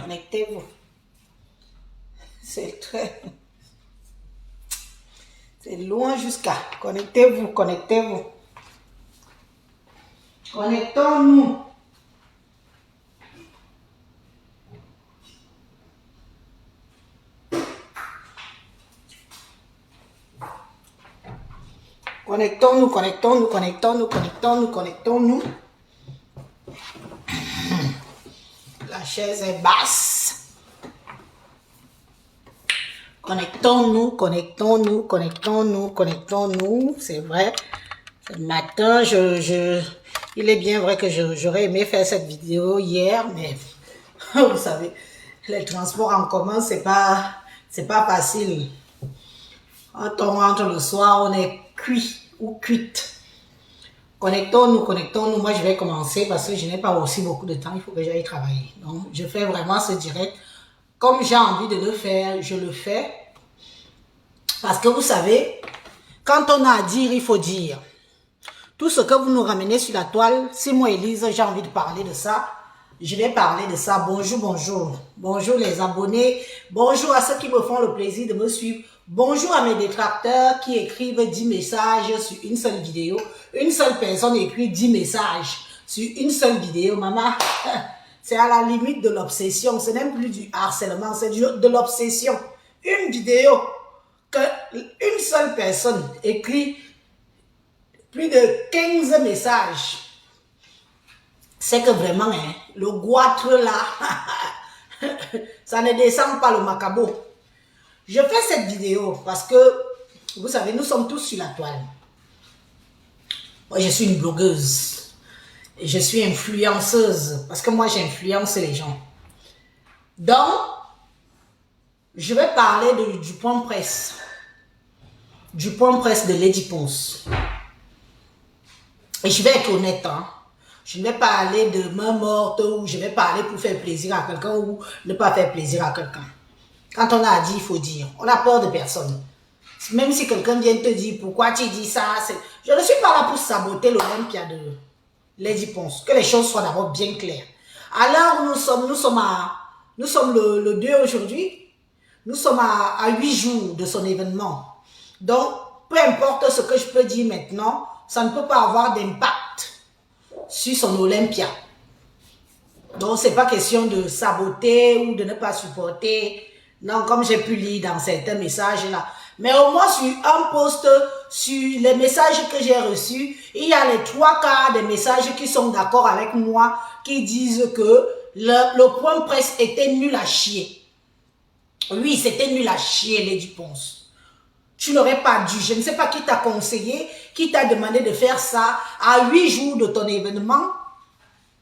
Connectez-vous. C'est très... C'est loin jusqu'à... Connectez-vous, connectez-vous. Connectons-nous. Connectons-nous, connectons-nous, connectons-nous, connectons-nous, connectons-nous. La chaise est basse. Connectons-nous, connectons-nous, connectons-nous, connectons-nous. C'est vrai. Ce matin, il est bien vrai que j'aurais aimé faire cette vidéo hier, mais vous savez, les transports en commun, c'est pas facile. Quand on rentre le soir, on est cuit ou cuite. Connectons-nous, connectons-nous. Moi, je vais commencer parce que je n'ai pas aussi beaucoup de temps. Il faut que j'aille travailler. Donc, je fais vraiment ce direct. Comme j'ai envie de le faire, je le fais. Parce que vous savez, quand on a à dire, il faut dire. Tout ce que vous nous ramenez sur la toile, si moi, Élise, j'ai envie de parler de ça, je vais parler de ça. Bonjour, bonjour. Bonjour les abonnés. Bonjour à ceux qui me font le plaisir de me suivre. Bonjour à mes détracteurs qui écrivent 10 messages sur une seule vidéo. Une seule personne écrit 10 messages sur une seule vidéo. Maman, c'est à la limite de l'obsession. Ce n'est plus du harcèlement, c'est de l'obsession. Une vidéo que une seule personne écrit plus de 15 messages. C'est que vraiment, hein, le goitre là, ça ne descend pas le macabo. Je fais cette vidéo parce que, vous savez, nous sommes tous sur la toile. Moi, je suis une blogueuse. Et je suis influenceuse. Parce que moi, j'influence les gens. Donc, je vais parler du point presse. Du point presse de Lady Ponce. Et je vais être honnête, hein. Je ne vais pas aller de main morte ou je vais parler pour faire plaisir à quelqu'un ou ne pas faire plaisir à quelqu'un. Quand on a à dire, il faut dire. On n'a peur de personne. Même si quelqu'un vient te dire pourquoi tu dis ça, je ne suis pas là pour saboter l'Olympia de Lady Ponce. Que les choses soient d'abord bien claires. Alors nous sommes le 2 aujourd'hui. Nous sommes à 8 jours de son événement. Donc, peu importe ce que je peux dire maintenant, ça ne peut pas avoir d'impact sur son Olympia. Donc, c'est pas question de saboter ou de ne pas supporter. Non, comme j'ai pu lire dans certains messages là. Mais au moins sur un post, sur les messages que j'ai reçus, il y a les 3/4 des messages qui sont d'accord avec moi, qui disent que le point presse était nul à chier. Oui, c'était nul à chier, Lady Ponce. Tu n'aurais pas dû. Je ne sais pas qui t'a conseillé, qui t'a demandé de faire ça à 8 jours de ton événement.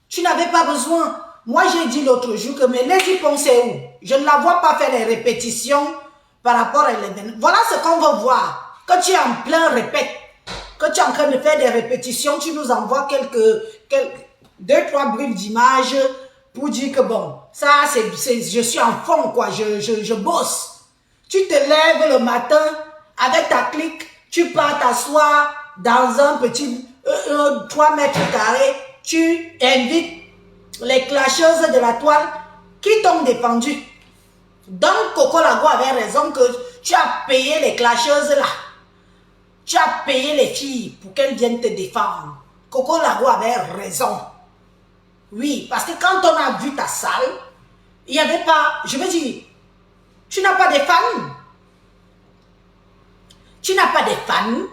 Tu n'avais pas besoin. Moi, j'ai dit l'autre jour que mais Lady Ponce est où? Je ne la vois pas faire les répétitions par rapport à l'événement. Voilà ce qu'on veut voir. Quand tu es en plein répète, quand tu es en train de faire des répétitions, tu nous envoies quelques 2-3 bribes d'images pour dire que bon, ça, je suis en fond, quoi, je bosse. Tu te lèves le matin avec ta clique, tu pars t'asseoir dans un petit 3 mètres carrés, tu invites les clasheuses de la toile qui t'ont défendu. Donc Coco Lago avait raison que tu as payé les clasheuses là. Tu as payé les filles pour qu'elles viennent te défendre. Coco Lago avait raison. Oui, parce que quand on a vu ta salle, il n'y avait pas, je veux dire, tu n'as pas de fans. Tu n'as pas de fans.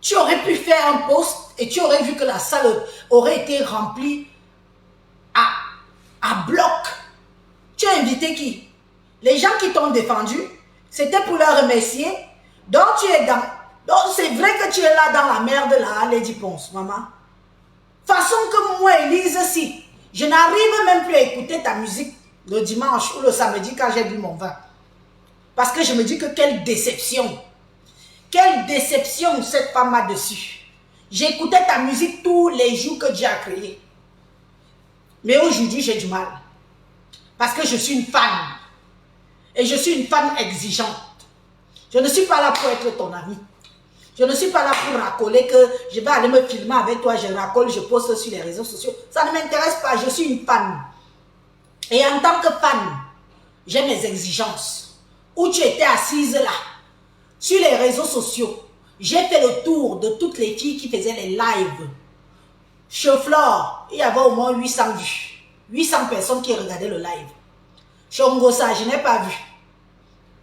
Tu aurais pu faire un post et tu aurais vu que la salle aurait été remplie à bloc. Tu as invité qui? Les gens qui t'ont défendu, c'était pour leur remercier. Donc tu es dans... Donc c'est vrai que tu es là dans la merde là, Lady Ponce, maman. Façon que moi, Élise, si je n'arrive même plus à écouter ta musique le dimanche ou le samedi quand j'ai bu mon vin. Parce que je me dis que quelle déception. Quelle déception cette femme a dessus. J'écoutais ta musique tous les jours que Dieu a créé. Mais aujourd'hui, j'ai du mal. Parce que je suis une fan. Et je suis une fan exigeante. Je ne suis pas là pour être ton ami. Je ne suis pas là pour racoler que je vais aller me filmer avec toi, je racole, je poste sur les réseaux sociaux. Ça ne m'intéresse pas, je suis une fan. Et en tant que fan, j'ai mes exigences. Où tu étais assise là, sur les réseaux sociaux, j'ai fait le tour de toutes les filles qui faisaient les lives. Chez Flore, il y avait au moins 800 vues. 800 personnes qui regardaient le live. Chez Ngosa, je n'ai pas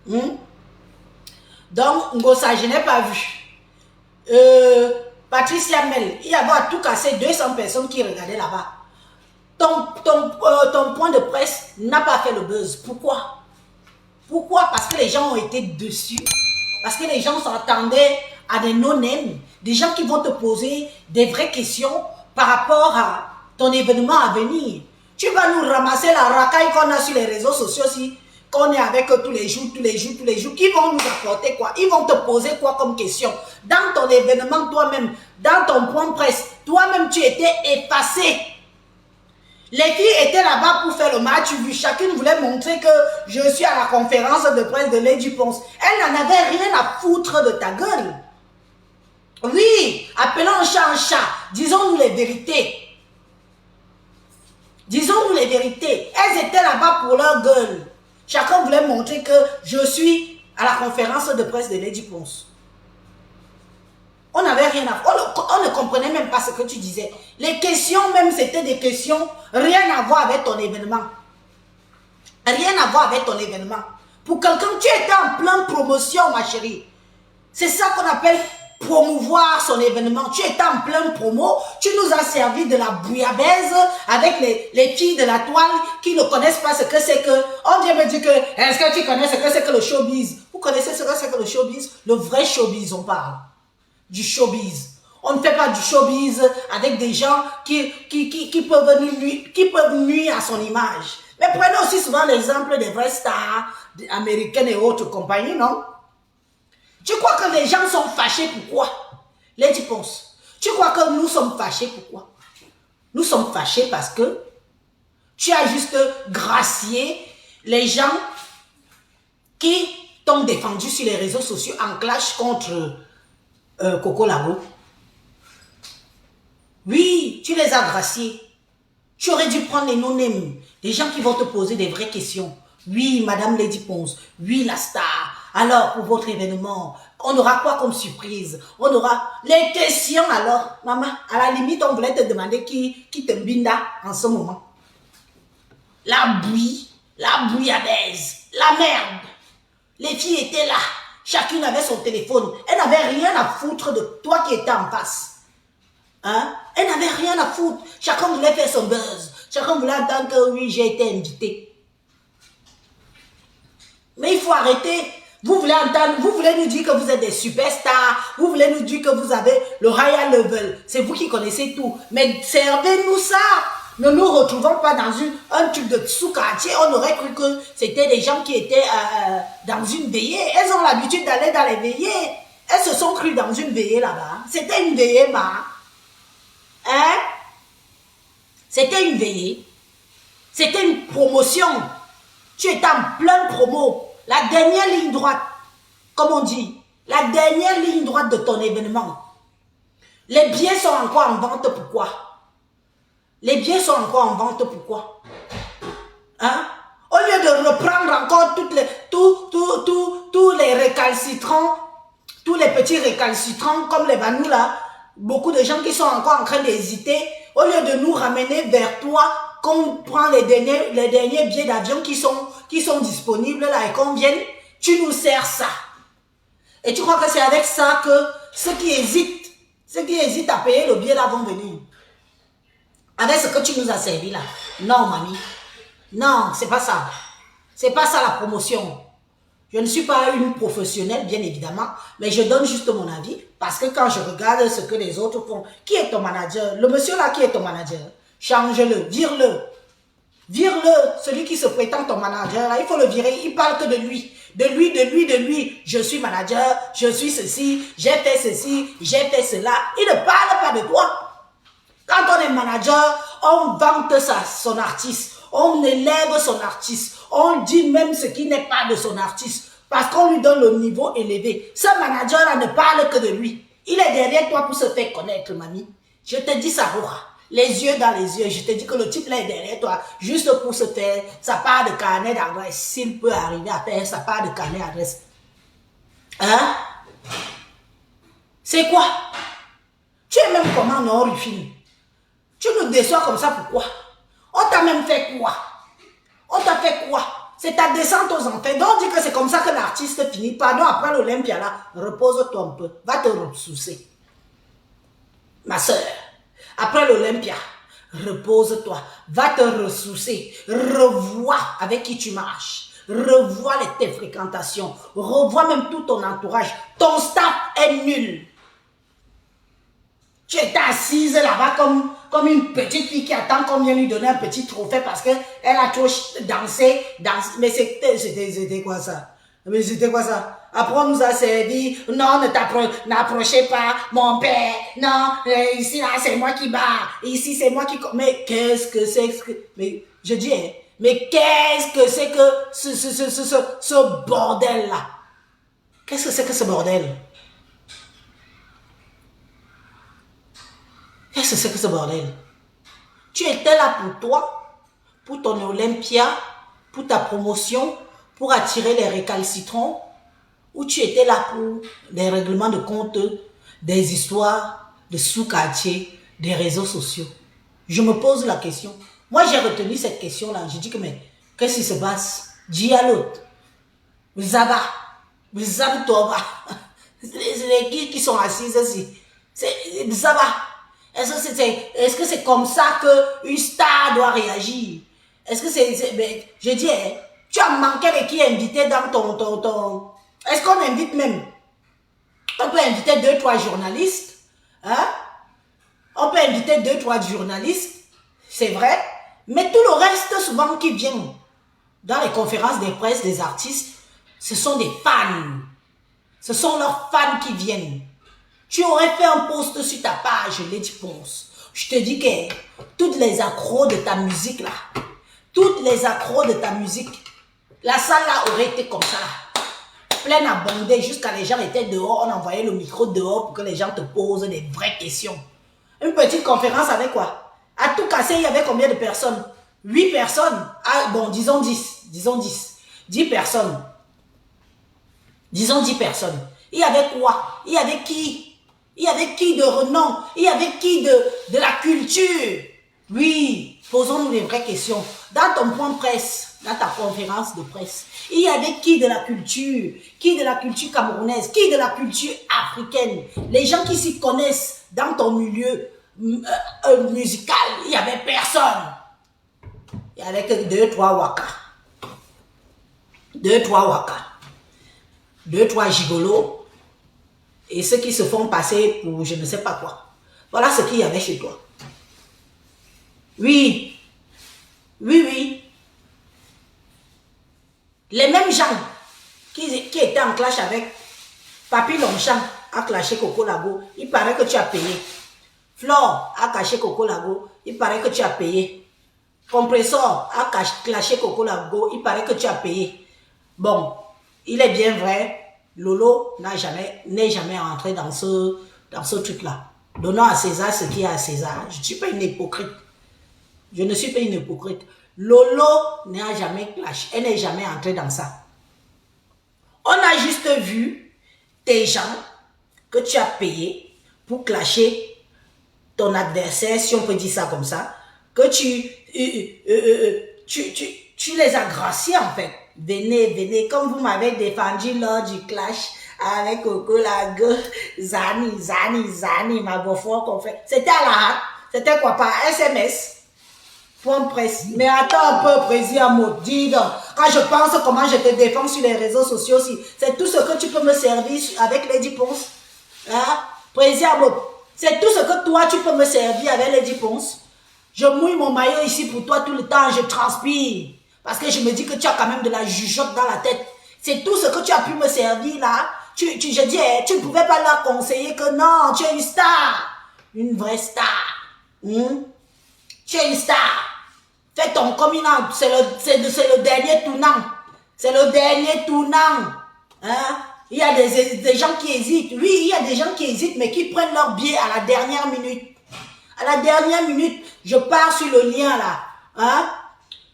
vu. Donc, Ngosa, je n'ai pas vu. Patricia Mel, il y avait à tout casser 200 personnes qui regardaient là-bas. Ton point de presse n'a pas fait le buzz. Pourquoi? Pourquoi? Parce que les gens ont été dessus. Parce que les gens s'attendaient à des no-names. Des gens qui vont te poser des vraies questions par rapport à ton événement à venir. Tu vas nous ramasser la racaille qu'on a sur les réseaux sociaux aussi, qu'on est avec eux tous les jours. Qui vont nous apporter quoi? Ils vont te poser quoi comme question? Dans ton événement, toi-même, dans ton point presse, toi-même, tu étais effacé. Les filles étaient là-bas pour faire le match, vu. Chacune voulait montrer que je suis à la conférence de presse de Lady Ponce. Elle n'en avait rien à foutre de ta gueule. Oui, appelons un chat un chat. Disons-nous les vérités. Disons-nous les vérités. Elles étaient là-bas pour leur gueule. Chacun voulait montrer que je suis à la conférence de presse de Lady Ponce. On n'avait rien à faire. On ne comprenait même pas ce que tu disais. Les questions même, c'était des questions rien à voir avec ton événement. Rien à voir avec ton événement. Pour quelqu'un, tu étais en pleine promotion, ma chérie. C'est ça qu'on appelle promouvoir son événement. Tu étais en pleine promo. Tu nous as servi de la bouillabaisse avec les filles de la toile qui ne connaissent pas ce que c'est que... On vient me dire que, est-ce que tu connais ce que c'est que le showbiz? Vous connaissez ce que c'est que le showbiz? Le vrai showbiz, on parle. Du showbiz. On ne fait pas du showbiz avec des gens qui peuvent nuire à son image. Mais prenez aussi souvent l'exemple des vraies stars américaines et autres compagnies, non? Tu crois que les gens sont fâchés pourquoi? Lady Ponce, tu crois que nous sommes fâchés pourquoi? Nous sommes fâchés parce que tu as juste gracié les gens qui t'ont défendu sur les réseaux sociaux en clash contre Coco Labo. Oui, tu les as graciés. Tu aurais dû prendre les no-names, des gens qui vont te poser des vraies questions. Oui, Madame Lady Ponce, oui, la star. Alors, pour votre événement, on aura quoi comme surprise? On aura les questions alors. Maman, à la limite, on voulait te demander qui te binda en ce moment. La bouillie, la bouillabaisse, la merde. Les filles étaient là. Chacune avait son téléphone. Elle n'avait rien à foutre de toi qui étais en face. Hein? Elle n'avait rien à foutre. Chacun voulait faire son buzz. Chacun voulait entendre que oui, j'ai été invité. Mais il faut arrêter. Vous voulez entendre, vous voulez nous dire que vous êtes des superstars. Vous voulez nous dire que vous avez le higher level. C'est vous qui connaissez tout. Mais servez-nous ça. Ne nous retrouvons pas dans un truc de sous-quartier. On aurait cru que c'était des gens qui étaient dans une veillée. Elles ont l'habitude d'aller dans les veillées. Elles se sont crues dans une veillée là-bas. C'était une veillée, ma. Hein? C'était une veillée. C'était une promotion. Tu étais en pleine promo. La dernière ligne droite, comme on dit. La dernière ligne droite de ton événement. Les billets sont encore en vente, pourquoi? Les billets sont encore en vente, pourquoi? Hein? Au lieu de reprendre encore tous les récalcitrants, tous les petits récalcitrants comme les Banous là, beaucoup de gens qui sont encore en train d'hésiter, au lieu de nous ramener vers toi, qu'on prend les derniers billets d'avion qui sont disponibles là et qu'on vienne, tu nous sers ça. Et tu crois que c'est avec ça que ceux qui hésitent à payer le billet là vont venir? Avec ce que tu nous as servi là. Non, mamie. Non, c'est pas ça. C'est pas ça la promotion. Je ne suis pas une professionnelle, bien évidemment, mais je donne juste mon avis parce que quand je regarde ce que les autres font, qui est ton manager? Le monsieur là qui est ton manager? Change-le, vire-le. Vire-le, celui qui se prétend ton manager, là, il faut le virer, il parle que de lui. De lui. Je suis manager, je suis ceci, j'ai fait ceci, j'ai fait cela. Il ne parle pas de toi. Quand on est manager, on vante son artiste, on élève son artiste, on dit même ce qui n'est pas de son artiste, parce qu'on lui donne le niveau élevé. Ce manager-là ne parle que de lui. Il est derrière toi pour se faire connaître, mamie. Je te dis ça, Rora. Les yeux dans les yeux. Je te dis que le type là est derrière toi, juste pour se faire sa part de carnet d'adresse. S'il peut arriver à faire sa part de carnet d'adresse. Hein? C'est quoi? Tu es même comment, non, Rufine? Tu nous déçois comme ça, pourquoi? On t'a même fait quoi? On t'a fait quoi? C'est ta descente aux enfers. Donc, on dit que c'est comme ça que l'artiste finit. Pardon, après l'Olympia, là, repose-toi un peu. Va te ressourcer. Ma soeur, après l'Olympia, repose-toi. Va te ressourcer. Revois avec qui tu marches. Revois tes fréquentations. Revois même tout ton entourage. Ton staff est nul. Tu étais assise là-bas comme une petite fille qui attend qu'on vienne lui donner un petit trophée parce qu'elle a trop dansé. Mais c'était quoi ça? Mais c'était quoi ça? Après, on nous a servi. Non, n'approchez pas mon père. Non, ici, là, c'est moi qui bats. Ici, c'est moi qui... Mais qu'est-ce que c'est que... Mais je dis, hein, mais qu'est-ce que c'est que ce bordel-là? Qu'est-ce que c'est que ce bordel? Qu'est-ce que c'est que ce bordel? Tu étais là pour toi, pour ton Olympia, pour ta promotion, pour attirer les récalcitrants, ou tu étais là pour des règlements de compte, des histoires de sous-quartier, des réseaux sociaux? Je me pose la question. Moi, j'ai retenu cette question-là. J'ai dit que, mais, qu'est-ce qui se passe? Dis à l'autre. Zaba. Tova. C'est les qui sont assises ici. C'est Zaba. Est-ce que c'est comme ça qu'une star doit réagir? Est-ce que c'est... Je dis, hein, tu as manqué de qui inviter dans ton... Est-ce qu'on invite même? On peut inviter 2-3 journalistes. Hein? On peut inviter 2-3 journalistes. C'est vrai. Mais tout le reste, souvent, qui vient dans les conférences des presse des artistes, ce sont des fans. Ce sont leurs fans qui viennent. Tu aurais fait un post sur ta page, Lady Ponce. Je te dis que toutes les accros de ta musique là, toutes les accros de ta musique, la salle là aurait été comme ça là, pleine à bander jusqu'à les gens étaient dehors, on envoyait le micro dehors pour que les gens te posent des vraies questions. Une petite conférence avec quoi? À tout casser, il y avait combien de personnes? 8 personnes. Ah, bon, disons 10. Disons 10. 10 personnes. Disons 10 personnes. Il y avait quoi? Il y avait qui? Il y avait qui de renom? Il y avait qui de la culture? Oui, posons-nous les vraies questions. Dans ton point de presse, dans ta conférence de presse, il y avait qui de la culture? Qui de la culture camerounaise? Qui de la culture africaine? Les gens qui s'y connaissent dans ton milieu musical, il n'y avait personne. Il y avait que 2-3 waka. 2-3 waka. 2-3 gigolos. Et ceux qui se font passer pour je ne sais pas quoi. Voilà ce qu'il y avait chez toi. Oui. Oui, oui. Les mêmes gens qui étaient en clash avec Papi Longchamp a clashé Coco Lago. Il paraît que tu as payé. Flore a caché Coco Lago. Il paraît que tu as payé. Compressor a clashé Coco Lago. Il paraît que tu as payé. Bon, il est bien vrai. Lolo n'est jamais entré dans ce truc-là. Donnons à César ce qui est à César. Je ne suis pas une hypocrite. Je ne suis pas une hypocrite. Lolo n'a jamais clash. Elle n'est jamais entrée dans ça. On a juste vu tes gens que tu as payés pour clasher ton adversaire, si on peut dire ça comme ça, que tu les as graciés en fait. Venez, comme vous m'avez défendu lors du clash avec Coco Lago, Zani, ma beau-frère qu'on fait. C'était à la hâte. C'était quoi, par SMS? Point presse. Mais attends un peu, président maudit. Quand je pense comment je te défends sur les réseaux sociaux, c'est tout ce que tu peux me servir avec Lady Ponce. Hein? Président Maud, c'est tout ce que toi tu peux me servir avec Lady Ponce. Je mouille mon maillot ici pour toi tout le temps, je transpire. Parce que je me dis que tu as quand même de la jugeote dans la tête. C'est tout ce que tu as pu me servir là. Je dis, tu ne pouvais pas leur conseiller que non, tu es une star. Une vraie star. Tu es une star. Fais ton communant. C'est le dernier tournant. C'est le dernier tournant. Hein? Il y a des gens qui hésitent. Oui, il y a des gens qui hésitent, mais qui prennent leur billet à la dernière minute. À la dernière minute, je pars sur le lien là. Hein?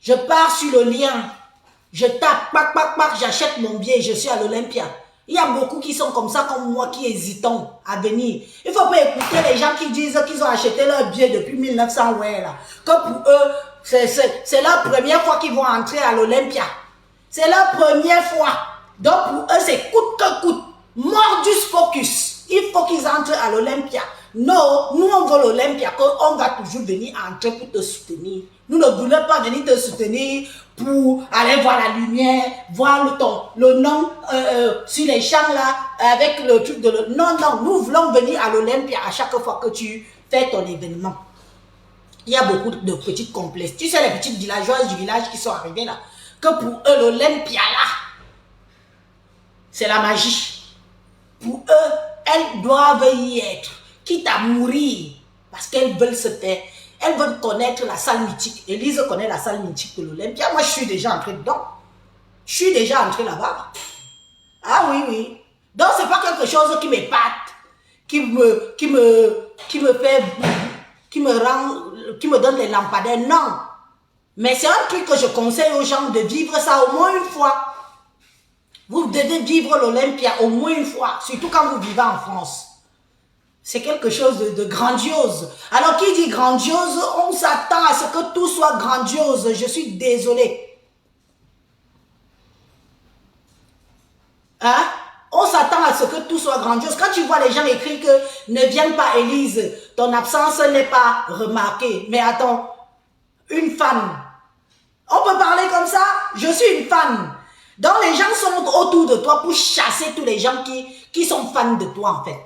Je pars sur le lien. Je tape, pac, pac, pac, j'achète mon billet, je suis à l'Olympia. Il y a beaucoup qui sont comme ça, comme moi, qui hésitons à venir. Il ne faut pas écouter les gens qui disent qu'ils ont acheté leur billet depuis 1900, ouais, là. Que pour eux, c'est leur première fois qu'ils vont entrer à l'Olympia. C'est leur première fois. Donc pour eux, c'est coûte que coûte. Mordus focus. Il faut qu'ils entrent à l'Olympia. Non, nous on veut l'Olympia, on va toujours venir entrer pour te soutenir. Nous ne voulons pas venir te soutenir pour aller voir la lumière, voir le nom sur les champs là, avec le truc de Non, non, nous voulons venir à l'Olympia à chaque fois que tu fais ton événement. Il y a beaucoup de petites complexes. Tu sais, les petites villageoises du village qui sont arrivées là, que pour eux, l'Olympia là, c'est la magie. Pour eux, elles doivent y être, quitte à mourir, parce qu'elles veulent se taire. Elles veulent connaître la salle mythique. Élise connaît la salle mythique de l'Olympia. Moi, je suis déjà entré dedans. Je suis déjà entré là-bas. Ah oui, oui. Donc, c'est pas quelque chose qui m'épate, qui me fait, qui me donne les lampadaires. Non. Mais c'est un truc que je conseille aux gens de vivre ça au moins une fois. Vous devez vivre l'Olympia au moins une fois, surtout quand vous vivez en France. C'est quelque chose de grandiose. Alors, qui dit grandiose, on s'attend à ce que tout soit grandiose. Je suis désolée. Hein? On s'attend à ce que tout soit grandiose. Quand tu vois les gens écrire que ne viens pas, Élise, ton absence n'est pas remarquée. Mais attends, une fan. On peut parler comme ça? Je suis une fan. Donc, les gens sont autour de toi pour chasser tous les gens qui sont fans de toi, en fait.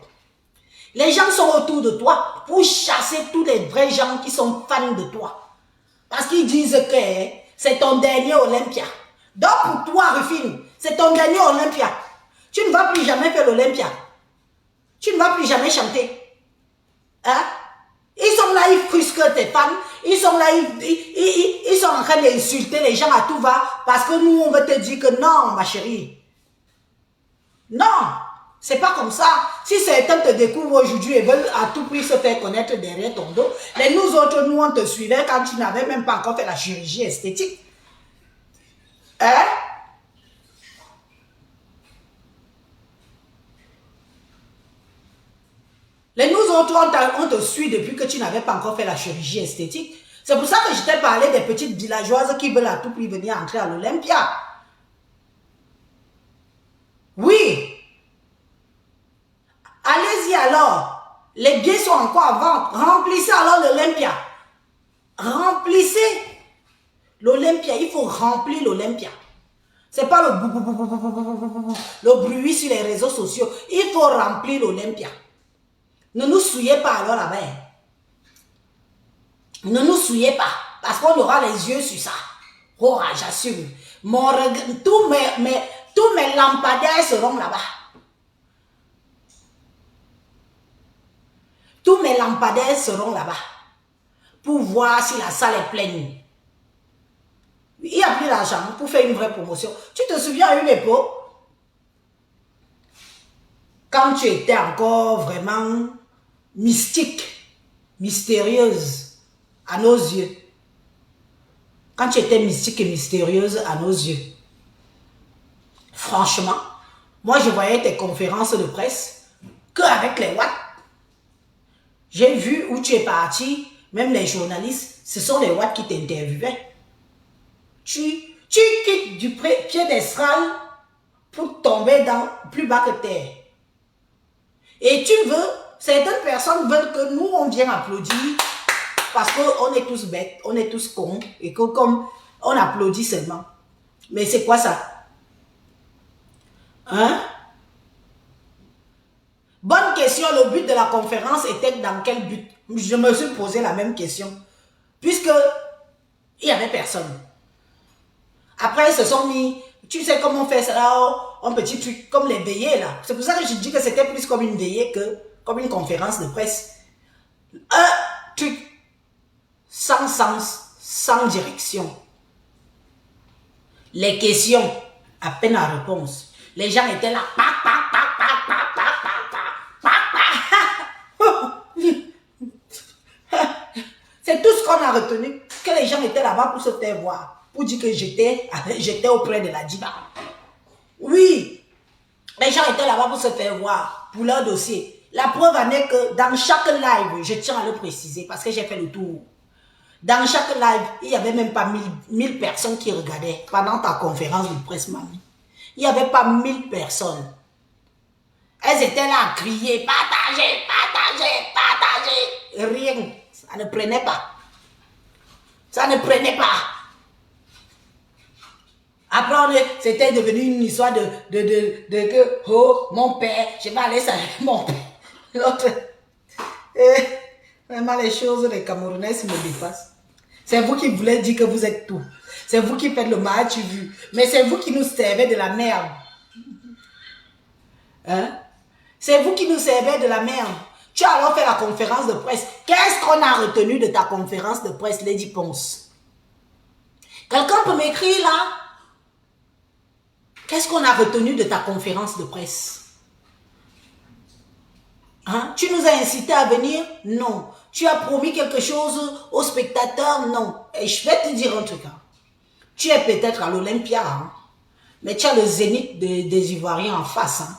Les gens sont autour de toi pour chasser tous les vrais gens qui sont fans de toi. Parce qu'ils disent que c'est ton dernier Olympia. Donc pour toi, Rufine, c'est ton dernier Olympia. Tu ne vas plus jamais faire l'Olympia. Tu ne vas plus jamais chanter. Hein? Ils sont là, ils frusquent tes fans. Ils sont là, ils sont en train d'insulter les gens à tout va. Parce que nous, on veut te dire que non, ma chérie. Non. C'est pas comme ça. Si certains te découvrent aujourd'hui et veulent à tout prix se faire connaître derrière ton dos, mais nous autres, nous, on te suivait quand tu n'avais même pas encore fait la chirurgie esthétique. Hein? Les nous autres, on te suit depuis que tu n'avais pas encore fait la chirurgie esthétique. C'est pour ça que je t'ai parlé des petites villageoises qui veulent à tout prix venir entrer à l'Olympia. Oui. Allez-y alors. Les billets sont encore à vendre. Remplissez alors l'Olympia. Remplissez l'Olympia. Il faut remplir l'Olympia. C'est pas le bruit sur les réseaux sociaux. Il faut remplir l'Olympia. Ne nous souillez pas alors là-bas. Ne nous souillez pas. Parce qu'on aura les yeux sur ça. Oh, j'assume. Tous mes lampadaires seront là-bas. Tous mes lampadaires seront là-bas pour voir si la salle est pleine. Il n'y a plus d'argent pour faire une vraie promotion. Tu te souviens à une époque, quand tu étais encore vraiment mystique, mystérieuse à nos yeux. Quand tu étais mystique et mystérieuse à nos yeux. Franchement, moi je voyais tes conférences de presse qu'avec les watts. J'ai vu où tu es parti, même les journalistes, ce sont les watts qui t'interviewaient. Tu quittes du pied d'estrade pour tomber dans plus bas que terre. Et tu veux, certaines personnes veulent que nous, on vienne applaudir parce qu'on est tous bêtes, on est tous cons et que comme on applaudit seulement. Mais c'est quoi ça? Hein? Bonne question, le but de la conférence était dans quel but? Je me suis posé la même question. Puisque il n'y avait personne. Après, ils se sont mis, tu sais comment on fait ça, un petit truc comme les veillées là. C'est pour ça que je dis que c'était plus comme une veillée que comme une conférence de presse. Un truc sans sens, sans direction. Les questions, à peine à réponse. Les gens étaient là. retenu que les gens étaient là-bas pour se faire voir, pour dire que j'étais auprès de la diva. Oui, les gens étaient là-bas pour se faire voir, pour leur dossier. La preuve en est que dans chaque live, je tiens à le préciser parce que j'ai fait le tour. Dans chaque live, il n'y avait même pas 1000 personnes qui regardaient pendant ta conférence de presse, mamie. Il n'y avait pas 1000 personnes. Elles étaient là à crier, partagez, partagez, partagez. Rien, ça ne prenait pas. Ça ne prenait pas. Après, c'était devenu une histoire de que, oh, mon père, je vais aller saluer mon père. L'autre, vraiment les choses des Camerounais me dépassent. C'est vous qui voulez dire que vous êtes tout. C'est vous qui faites le match vu. Mais c'est vous qui nous servez de la merde. Hein? C'est vous qui nous servez de la merde. Tu as alors fait la conférence de presse. Qu'est-ce qu'on a retenu de ta conférence de presse, Lady Ponce? Quelqu'un peut m'écrire là? Qu'est-ce qu'on a retenu de ta conférence de presse? Hein? Tu nous as incité à venir? Non. Tu as promis quelque chose aux spectateurs? Non. Et je vais te dire un truc. Hein. Tu es peut-être à l'Olympia, hein? Mais tu as le zénith des Ivoiriens en face. Hein?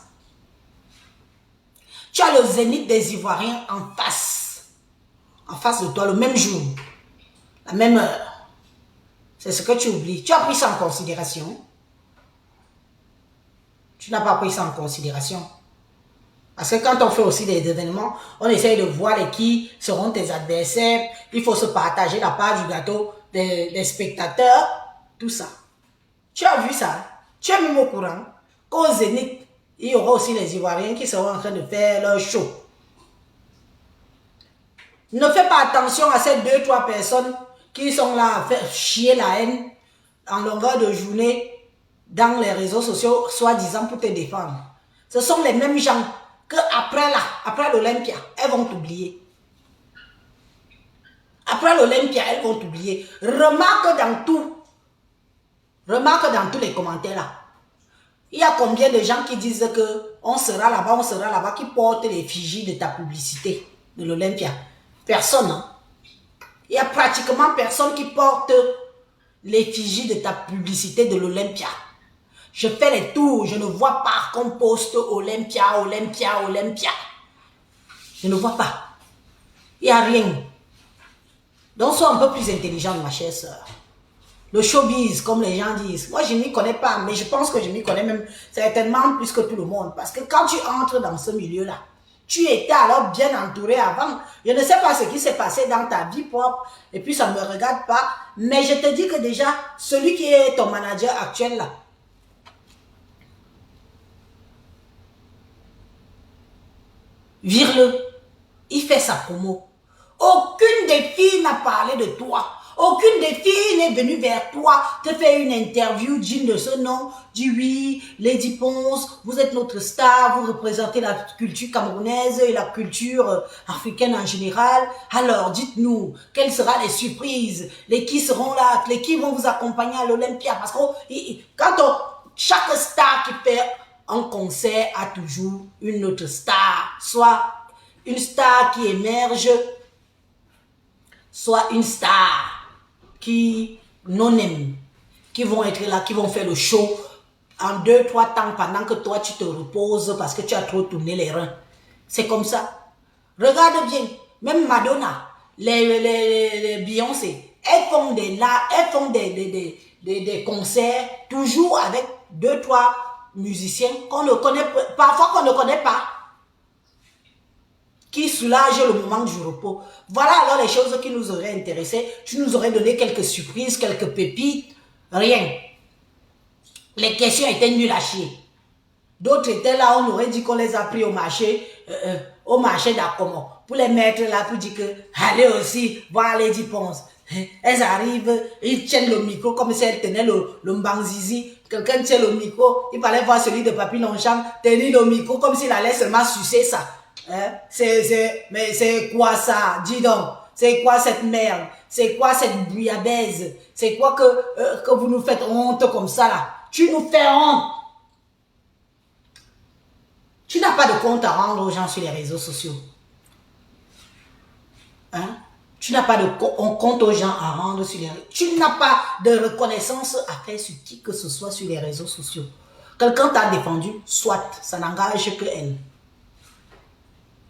Tu as le zénith des Ivoiriens en face. En face de toi, le même jour. La même heure. C'est ce que tu oublies. Tu as pris ça en considération? Tu n'as pas pris ça en considération. Parce que quand on fait aussi des événements, on essaye de voir qui seront tes adversaires. Il faut se partager la part du gâteau des spectateurs. Tout ça. Tu as vu ça? Tu es même au courant qu'au Zénith, il y aura aussi les Ivoiriens qui seront en train de faire leur show. Ne fais pas attention à ces 2-3 personnes qui sont là à faire chier la haine en longueur de journée dans les réseaux sociaux, soi-disant pour te défendre. Ce sont les mêmes gens que après l'Olympia, elles vont t'oublier. Après l'Olympia, elles vont t'oublier. Remarque dans tous les commentaires là. Il y a combien de gens qui disent que on sera là-bas, qui portent l'effigie de ta publicité de l'Olympia? Personne, hein? Il y a pratiquement personne qui porte l'effigie de ta publicité de l'Olympia. Je fais les tours, je ne vois pas qu'on poste Olympia, Olympia, Olympia. Je ne vois pas. Il n'y a rien. Donc sois un peu plus intelligente, ma chère sœur. Le showbiz, comme les gens disent. Moi, je ne m'y connais pas, mais je pense que je m'y connais même certainement plus que tout le monde. Parce que quand tu entres dans ce milieu-là, tu étais alors bien entouré avant. Je ne sais pas ce qui s'est passé dans ta vie propre, et puis ça ne me regarde pas. Mais je te dis que déjà, celui qui est ton manager actuel là, vire-le. Il fait sa promo. Aucune des filles n'a parlé de toi. Aucune des filles n'est venue vers toi, te faire une interview digne de ce nom. Dis oui, Lady Ponce, vous êtes notre star, vous représentez la culture camerounaise et la culture africaine en général. Alors, dites-nous, quelles seront les surprises? Les qui seront là? Les qui vont vous accompagner à l'Olympia? Parce que chaque star qui fait un concert a toujours une autre star. Soit une star qui émerge, soit une star qui non aime, qui vont être là, qui vont faire le show en 2-3 temps pendant que toi tu te reposes parce que tu as trop tourné les reins. C'est comme ça. Regarde bien, même Madonna, les Beyoncé, elles font des concerts toujours avec 2-3 musiciens qu'on ne connaît pas, parfois qu'on ne connaît pas, qui soulage le moment du repos. Voilà alors les choses qui nous auraient intéressés. Tu nous aurais donné quelques surprises, quelques pépites. Rien. Les questions étaient nulles à chier. D'autres étaient là, on aurait dit qu'on les a pris au marché d'Akomo. Pour les mettre là, pour dire que, allez aussi, voir Lady Ponce. Elles arrivent, ils tiennent le micro comme si elles tenaient le mbanzizi. Quelqu'un tient le micro, il fallait voir celui de Papy Longchamp tenir le micro comme s'il allait seulement sucer ça. Hein? Mais c'est quoi ça? Dis donc, c'est quoi cette merde? C'est quoi cette bouillabaisse? C'est quoi que vous nous faites honte comme ça là? Tu nous fais honte. Tu n'as pas de compte à rendre aux gens sur les réseaux sociaux. Hein? Tu n'as pas de compte aux gens à rendre sur les réseaux. Tu n'as pas de reconnaissance à faire sur qui que ce soit sur les réseaux sociaux. Quelqu'un t'a défendu, soit, ça n'engage que elle.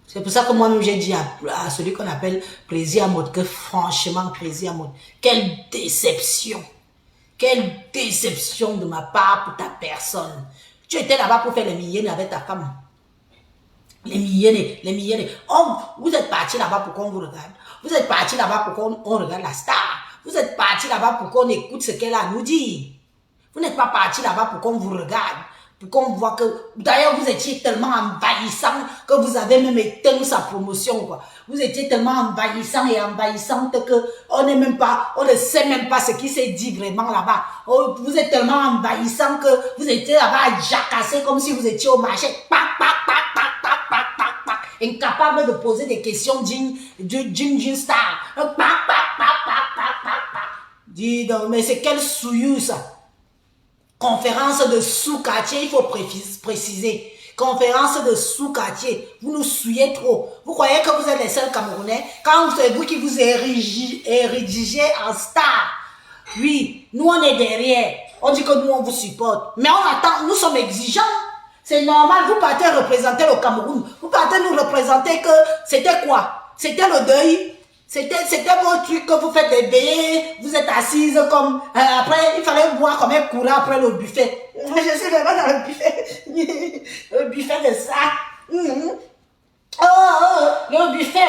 C'est pour ça que moi-même j'ai dit à celui qu'on appelle Plaisir à mode que franchement, Plaisir à mode, quelle déception. Quelle déception de ma part pour ta personne. Tu étais là-bas pour faire les milliers avec ta femme. Les milliers, les milliers. Oh, vous êtes parti là-bas pour qu'on vous regarde. Vous êtes parti là-bas pour qu'on regarde la star. Vous êtes parti là-bas pour qu'on écoute ce qu'elle a à nous dire. Vous n'êtes pas parti là-bas pour qu'on vous regarde. Pour qu'on voit que... D'ailleurs, vous étiez tellement envahissant que vous avez même éteint sa promotion, quoi. Vous étiez tellement envahissant et envahissante que on ne sait même pas ce qui s'est dit vraiment là-bas. Oh, vous êtes tellement envahissant que vous étiez là-bas à jacasser comme si vous étiez au marché. Pac, pac, pac, pac, pac, pac, pac, pac. Incapable de poser des questions d'une star. Pac, pac, pac, pac, pac, pac, pac. Dis donc, mais c'est quel souillou ça? Conférence de sous-quartier, il faut préciser. Conférence de sous-quartier. Vous nous souillez trop. Vous croyez que vous êtes les seuls Camerounais quand c'est vous qui vous érigez en star. Oui, nous on est derrière. On dit que nous on vous supporte. Mais on attend, nous sommes exigeants. C'est normal, vous partez représenter le Cameroun. Vous partez nous représenter que c'était quoi? C'était le deuil. C'était vos trucs que vous faites des veillées, vous êtes assises comme... après, il fallait boire comme un courant après le buffet. Je suis vraiment dans le buffet. Le buffet de ça. Le buffet.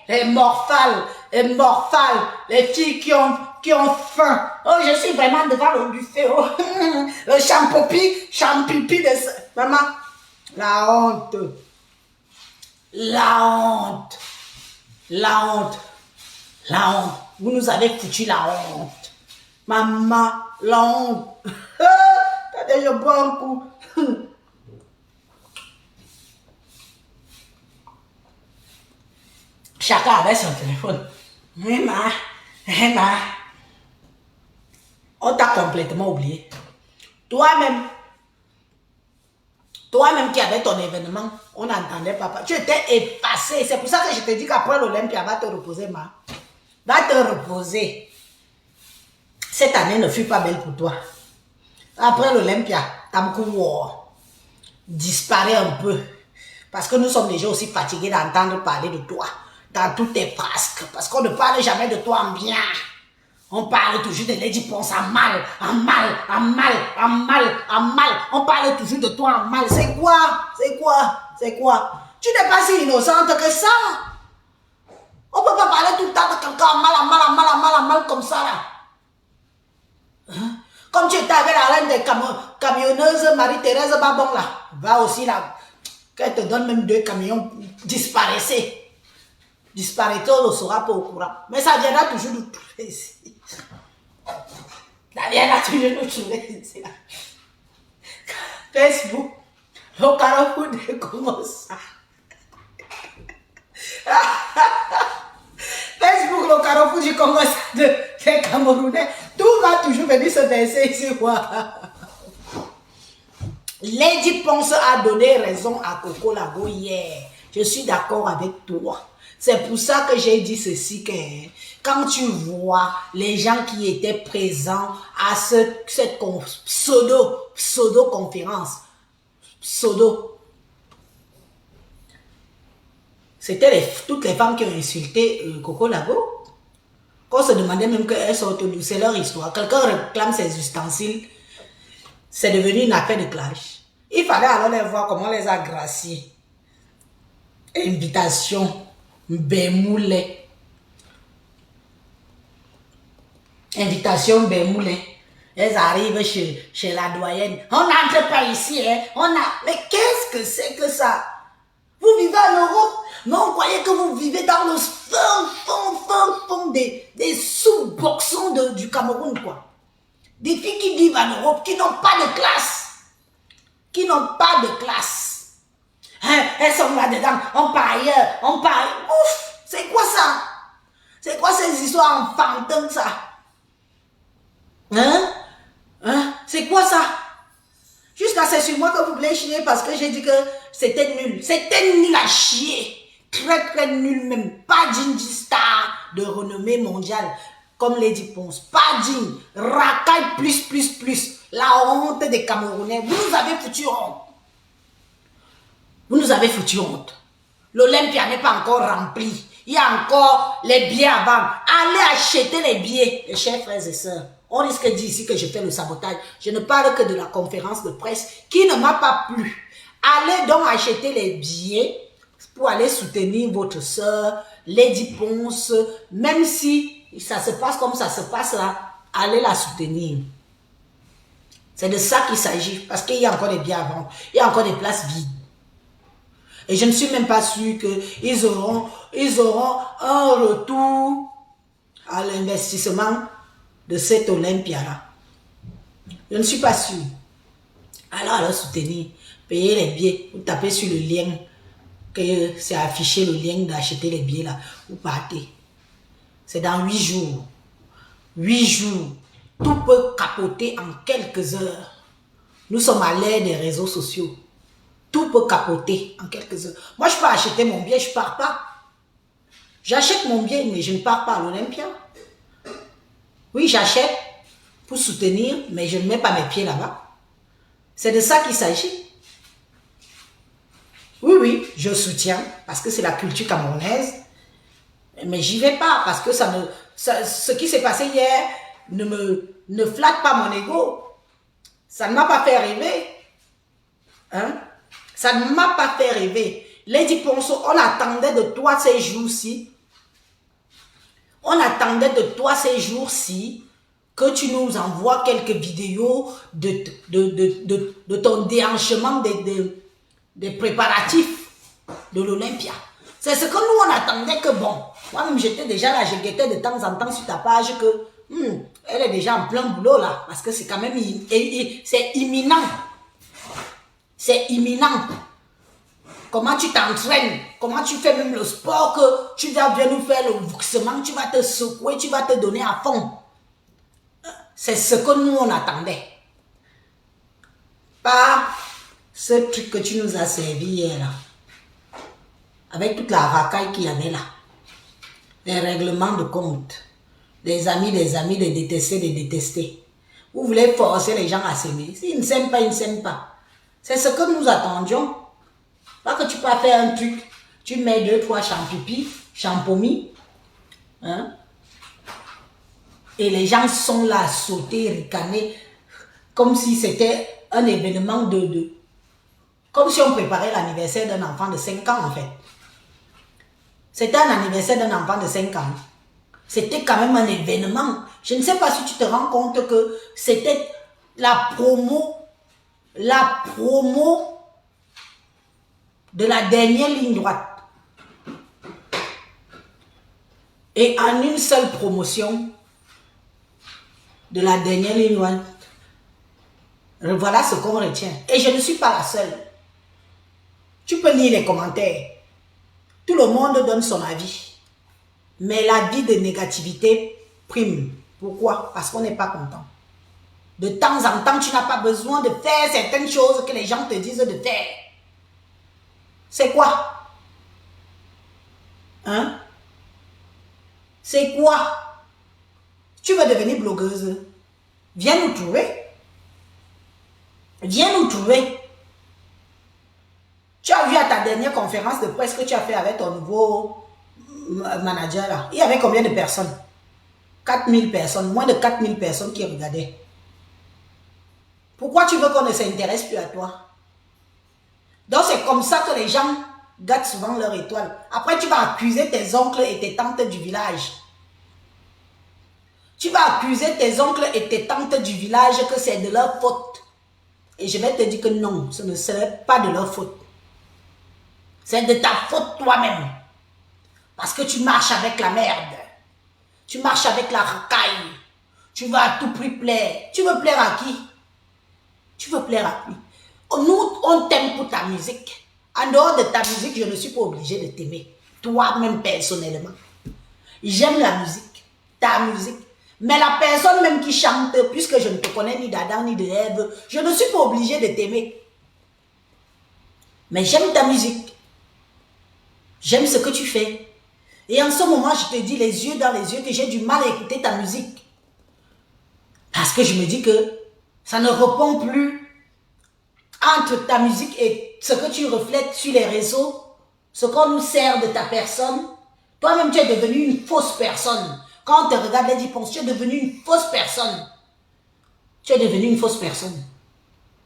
Les morphales, les filles qui ont faim. Oh, je suis vraiment devant le buffet. Oh. Le champipi de ça. Maman, la honte. La honte. La honte. La honte. Vous nous avez foutu la honte. Maman, la honte. Attendez, je bois un coup. Chacun avait son téléphone. Emma, on t'a complètement oublié. Toi-même qui avais ton événement, on n'entendait pas. Tu étais effacé. C'est pour ça que je te dis qu'après l'Olympia, va te reposer, ma. Va te reposer. Cette année ne fut pas belle pour toi. Après l'Olympia, Tamkou disparaît un peu. Parce que nous sommes déjà aussi fatigués d'entendre parler de toi. Dans toutes tes frasques. Parce qu'on ne parle jamais de toi en bien. On parle toujours de Lady Ponce en mal. On parle toujours de toi en mal. C'est quoi? Tu n'es pas si innocente que ça. On ne peut pas parler tout le temps de quelqu'un en mal comme ça là. Hein? Comme tu étais avec la reine des camionneuses Marie-Thérèse Babon là. Va aussi là. Qu'elle te donne même 2 camions, disparaissez. Disparaître, on ne sera pas au courant. Mais ça viendra toujours nous trouver ici. Ça viendra toujours nous trouver ici. Là. Facebook, le carrefour de comment ça. Facebook, le carrefour du Congo des Camerounais. Tout va toujours venir se verser ici. Lady Ponce a donné raison à Coco Lago hier. Je suis d'accord avec toi. C'est pour ça que j'ai dit ceci, que quand tu vois les gens qui étaient présents à cette pseudo-conférence, c'était toutes les femmes qui ont insulté Coco Lago. Qu'on se demandait même qu'elles sortent d'où, c'est leur histoire. Quelqu'un réclame ses ustensiles, c'est devenu une affaire de clash. Il fallait alors les voir comment les a graciés. Invitation. Bémoulet. Invitation Bémoulet. Elles arrivent chez la doyenne. On n'entre pas ici, hein. Mais qu'est-ce que c'est que ça? Vous vivez en Europe? Mais on croyait que vous vivez dans le fond des sous-boxons du Cameroun, quoi. Des filles qui vivent en Europe, qui n'ont pas de classe. Hein, elles sont là-dedans, on part ailleurs, Ouf, c'est quoi ça? C'est quoi ces histoires enfantin, ça? Hein? C'est quoi ça? Jusqu'à c'est sur moi que vous voulez chier parce que j'ai dit que c'était nul. C'était nul à chier. très nul même. Pas d'une star de renommée mondiale comme Lady Ponce. Pas d'une. Racaille plus. La honte des Camerounais. Vous nous avez foutu honte. Vous nous avez foutu honte. L'Olympia n'est pas encore rempli. Il y a encore les billets à vendre. Allez acheter les billets, mes chers frères et sœurs. On risque d'ici que je fais le sabotage. Je ne parle que de la conférence de presse qui ne m'a pas plu. Allez donc acheter les billets pour aller soutenir votre sœur, Lady Ponce. Même si ça se passe comme ça se passe là, allez la soutenir. C'est de ça qu'il s'agit. Parce qu'il y a encore des billets à vendre. Il y a encore des places vides. Et je ne suis même pas sûr qu'ils auront un retour à l'investissement de cette Olympia-là. Je ne suis pas sûr. Alors soutenir, payer les billets, vous tapez sur le lien, que c'est affiché le lien d'acheter les billets là, vous partez. C'est dans 8 jours. 8 jours. Tout peut capoter en quelques heures. Nous sommes à l'ère des réseaux sociaux. Tout peut capoter en quelques heures. Moi, je peux acheter mon billet, je ne pars pas. J'achète mon billet, mais je ne pars pas à l'Olympia. Oui, j'achète pour soutenir, mais je ne mets pas mes pieds là-bas. C'est de ça qu'il s'agit. Oui, je soutiens, parce que c'est la culture camerounaise, mais j'y vais pas, parce que ce qui s'est passé hier ne flatte pas mon ego. Ça ne m'a pas fait rêver. Hein? Ça ne m'a pas fait rêver. Lady Ponceau, on attendait de toi ces jours-ci. On attendait de toi ces jours-ci que tu nous envoies quelques vidéos de ton déhanchement des préparatifs de l'Olympia. C'est ce que nous on attendait que bon. Moi-même j'étais déjà là, je guettais de temps en temps sur ta page que elle est déjà en plein boulot là. Parce que c'est quand même, c'est imminent. C'est imminent. Comment tu t'entraînes, comment tu fais même le sport que tu vas bien nous faire le vauxement, tu vas te secouer, tu vas te donner à fond. C'est ce que nous on attendait. Pas ce truc que tu nous as servi hier là. Avec toute la racaille qu'il y avait là. Les règlements de compte. Les amis, des détestés. Vous voulez forcer les gens à s'aimer. S'ils ne s'aiment pas, ils ne s'aiment pas. C'est ce que nous attendions. Pas que tu peux faire un truc, tu mets 2-3 champipi, champomis, hein? Et les gens sont là à sauter, ricaner, comme si c'était un événement comme si on préparait l'anniversaire d'un enfant de 5 ans en fait. C'était un anniversaire d'un enfant de 5 ans. C'était quand même un événement. Je ne sais pas si tu te rends compte que c'était la promo de la dernière ligne droite. Et en une seule promotion de la dernière ligne droite, voilà ce qu'on retient. Et je ne suis pas la seule. Tu peux lire les commentaires. Tout le monde donne son avis. Mais l'avis de négativité prime. Pourquoi? Parce qu'on n'est pas content. De temps en temps, tu n'as pas besoin de faire certaines choses que les gens te disent de faire. C'est quoi? Hein? C'est quoi? Tu veux devenir blogueuse? Viens nous trouver. Viens nous trouver. Tu as vu à ta dernière conférence de presse que tu as fait avec ton nouveau manager là. Il y avait combien de personnes? 4000 personnes. Moins de 4000 personnes qui regardaient. Pourquoi tu veux qu'on ne s'intéresse plus à toi? Donc c'est comme ça que les gens gâtent souvent leur étoile. Après tu vas accuser tes oncles et tes tantes du village. Tu vas accuser tes oncles et tes tantes du village que c'est de leur faute. Et je vais te dire que non, ce ne serait pas de leur faute. C'est de ta faute toi-même. Parce que tu marches avec la merde. Tu marches avec la racaille. Tu vas à tout prix plaire. Tu veux plaire à qui? Tu veux plaire à qui? Nous, on t'aime pour ta musique. En dehors de ta musique, je ne suis pas obligée de t'aimer. Toi-même personnellement. J'aime la musique. Ta musique. Mais la personne même qui chante, puisque je ne te connais ni d'Adam ni de Ève, je ne suis pas obligée de t'aimer. Mais j'aime ta musique. J'aime ce que tu fais. Et en ce moment, je te dis les yeux dans les yeux que j'ai du mal à écouter ta musique. Parce que je me dis que ça ne répond plus entre ta musique et ce que tu reflètes sur les réseaux, ce qu'on nous sert de ta personne. Toi-même, tu es devenu une fausse personne. Quand on te regarde Lady Ponce, tu es devenu une fausse personne. Tu es devenu une fausse personne.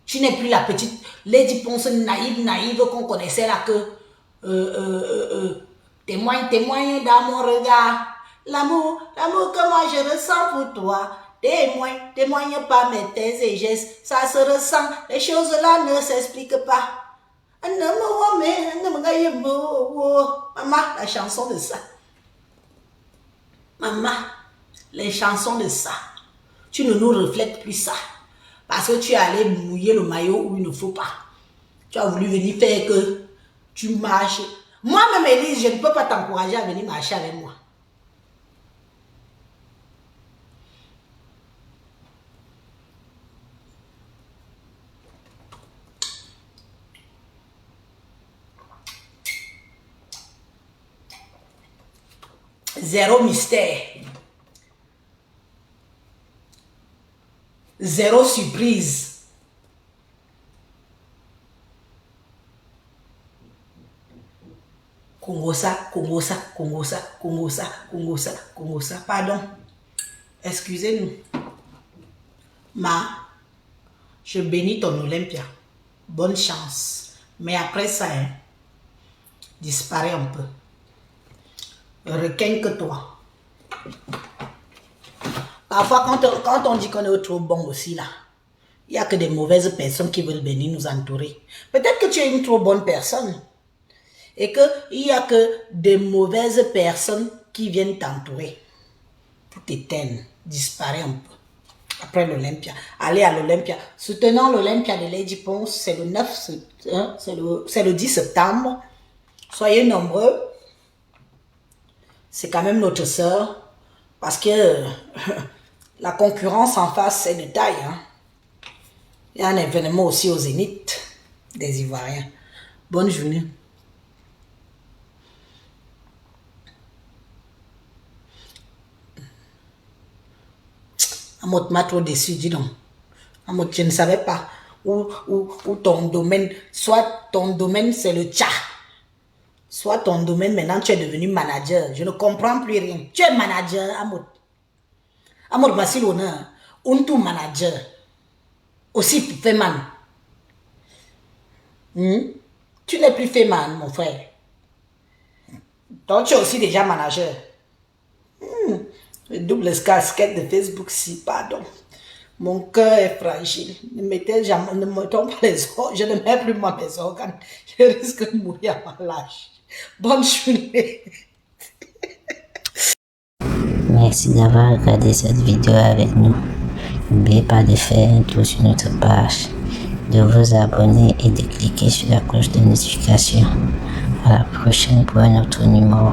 Tu n'es plus la petite Lady Ponce naïve qu'on connaissait là que témoigne dans mon regard. L'amour que moi je ressens pour toi. Témoigne pas mes tes et gestes. Ça se ressent. Les choses là ne s'expliquent pas. Maman, la chanson de ça. Maman, les chansons de ça. Tu ne nous reflètes plus ça. Parce que tu es allé mouiller le maillot où il ne faut pas. Tu as voulu venir faire que tu marches. Moi-même, Élise, je ne peux pas t'encourager à venir marcher avec moi. Zéro mystère. Zéro surprise. Congosa. Pardon. Excusez-nous. Je bénis ton Olympia. Bonne chance. Mais après ça, disparaît un peu. Requin que toi. Parfois, quand on dit qu'on est trop bon aussi, là, il n'y a que des mauvaises personnes qui veulent venir nous entourer. Peut-être que tu es une trop bonne personne. Et qu'il n'y a que des mauvaises personnes qui viennent t'entourer. Pour t'éteindre, disparaître un peu. Après l'Olympia. Allez à l'Olympia. Soutenons l'Olympia de Lady Ponce. C'est le 9, c'est le 10 septembre. Soyez nombreux. C'est quand même notre sœur. Parce que la concurrence en face, c'est de taille. Hein. Il y a un événement aussi au Zénith des Ivoiriens. Bonne journée. Amot m'a trop déçu, dis donc. Amot, je ne savais pas où ton domaine, soit ton domaine c'est le tcha, soit ton domaine maintenant tu es devenu manager. Je ne comprends plus rien. Tu es manager, Amot. Amot, voici l'honneur. Untu manager. Aussi Feman. Tu n'es plus Feman, mon frère. Donc tu es aussi déjà manager. Le double casquette de Facebook, si, pardon. Mon cœur est fragile. Ne mettons pas les organes. Je ne mets plus moi mes organes. Je risque de mourir à ma lâche. Bonne journée. Merci d'avoir regardé cette vidéo avec nous. N'oubliez pas de faire un tour sur notre page, de vous abonner et de cliquer sur la cloche de notification. À la prochaine pour un autre numéro.